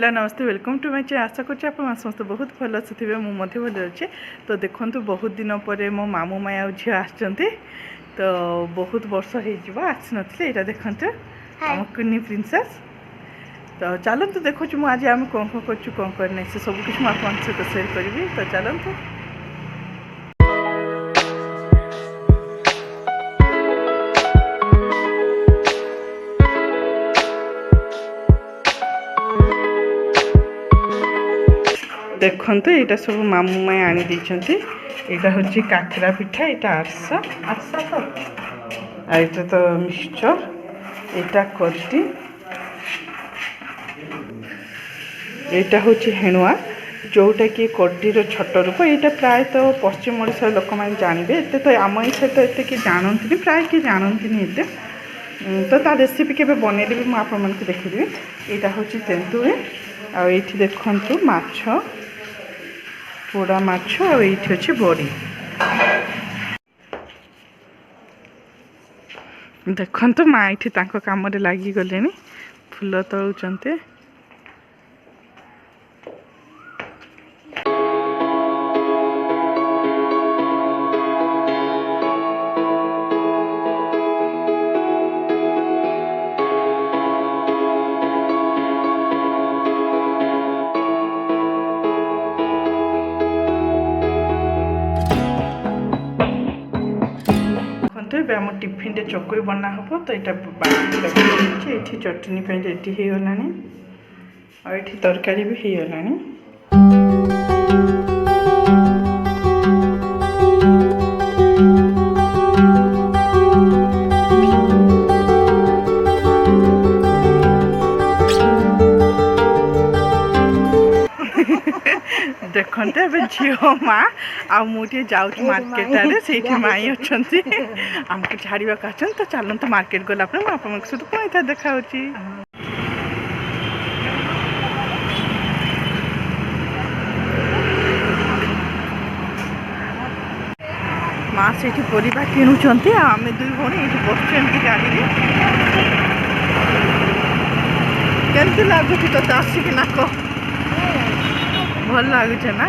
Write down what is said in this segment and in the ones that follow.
Hello नमस्ते welcome to my channel. आशा कर समस्त बहुत भल थे मुझे भल अच्छे। तो देखो बहुत दिन पर मो मामू माई आ झी आसते तो बहुत वर्ष आसी नी यहाँ देखते आम कुनी प्रिंसेस। तो चलते देखो मुझे आम कौन कौन करना से सब कुछ मुझे आप सहित सेयार करी। तो चलते देखते यहाँ सब मामू माई आनी देते। यहाँ हूँ काकरा पिठा, यहाँ आरसा आरसा तो यहाँ तो मिक्सचर, यहाँ कटी, यहाँ हूँ हेणुआ जोटा कि कड्डीर छोट रूप। यहाँ प्रायतः पश्चिम ओडिशा लोक मैंने जानवे एत तो आम इच्छा तो एत कि जानती प्राय कि जानती एत तो ता रेसिपी के बनइले भी मुझे आप देखी। यहाँ हूँ तेंतुली आई देखु माछ पोड़ा माछ आई अच्छे बड़ी देखु माँ ये कम लगिगले फूल तोड़ते। आम टिफिन चकुई बना हम तो यहाँ बाटी ये चटनी रेडी हो गला और ये तरकारी भी हो गला। देखते ए झील माँ आ मुझे जाऊँ मार्केट आड़े से माई अच्छा आमको छाड़ा आसन। तो चलते मार्केट गला आप सहित पुणी था देखा। माँ से परिवा किणुंट आम दुई भौणी ये बस गाड़ी केमती लगुच तो आसिक ना कह भल लगुचे ना।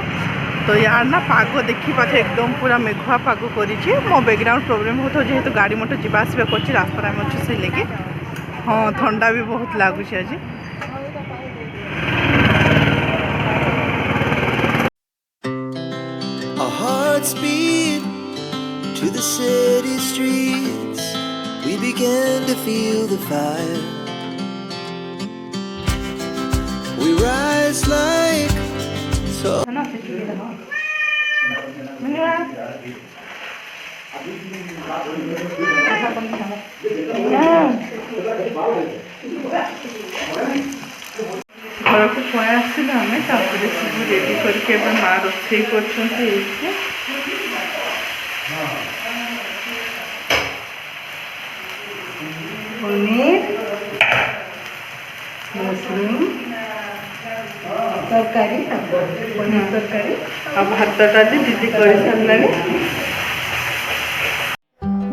तो यार ना पाग देखी पाचे एकदम पूरा मेघुआ पाग करी। मो बैकग्राउंड प्रॉब्लम हो जेहेतु गाड़ी मोटर जी आसवा कर रास्ता में अच्छे से लगे हाँ ठंडा भी बहुत लगुच आज। Our hearts beat to the city streets. We began to feel the fire. We rise like घर को पै आसलु आम सब रेडी करके माँ रोसे कर पनीर मशरूम तरकारी पनीर तरकारी आ भात डाली दीदी कर सारा।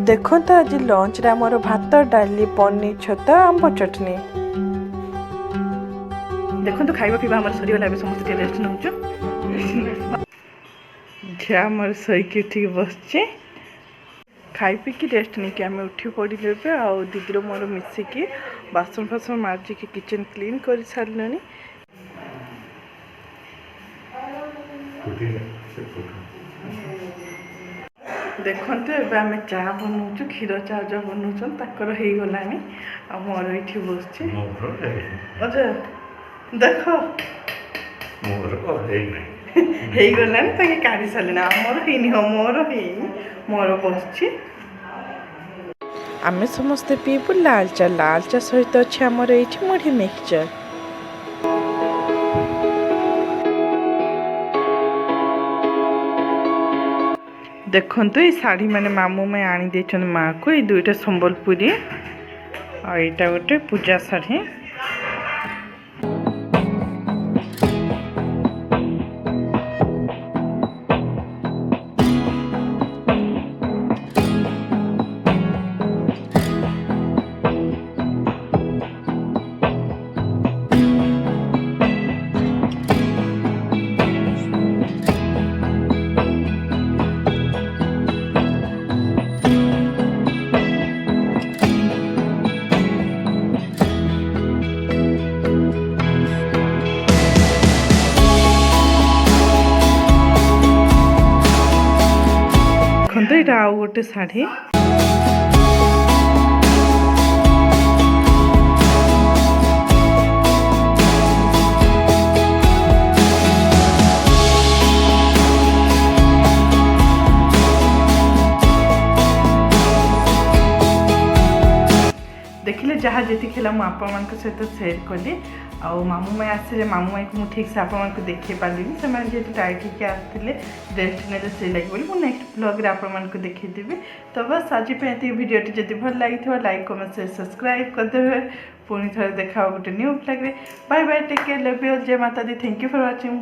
देखो तो आज लंच रे मोर भात डाली पनीर छता आंब चटनी। देखो तो खाଇବା पीवा हमर सरी वाला समस्त रेस्ट नउछु। झिया मोर सईकी ठीक बसचे खाई पी की रेस्ट नहीं कि आम उठी पड़ी आ दीदी मोर मिसिकी बासन फासन मार्जिकी किचन क्लीन कर सारे। देखते एवं आम चाह बनाऊँ क्षीर चाह जो बनाऊन ताकर हो गला मोर ये बस अच्छा देख हो गला काढ़ी सारे आमर है मोर है मोर बस आम समस्ते पीबू लाल चा सहित अच्छे आमर ये मुढ़ी मिक्सचर। देखते ये शाढ़ी मैंने मामू में आनी दे माँ को ये दुईटा संबलपुरी और यहाँ गोटे पूजा शाढ़ी। ଗୋଟେ ଶାଢ଼ୀ। देखिले जहाँ जी खेला मुझे आपण मान सहित सेयर कली आमू माई आसले मामू माई को ठीक से आप देखे पारि से जेहतु टाइट होकर आसते रेस्ट ने से लगे बोली मुझे नेक्स्ट ब्लॉग आपको देखीदेवी। तो बस आज वीडियो जब भल लगी लाइक कमेंट शेयर सब्सक्राइब करदे। पुणी थे देखा गोटे new blog. Bye bye, take care, love you, जय माता दी, थैंक यू फॉर वाचिंग।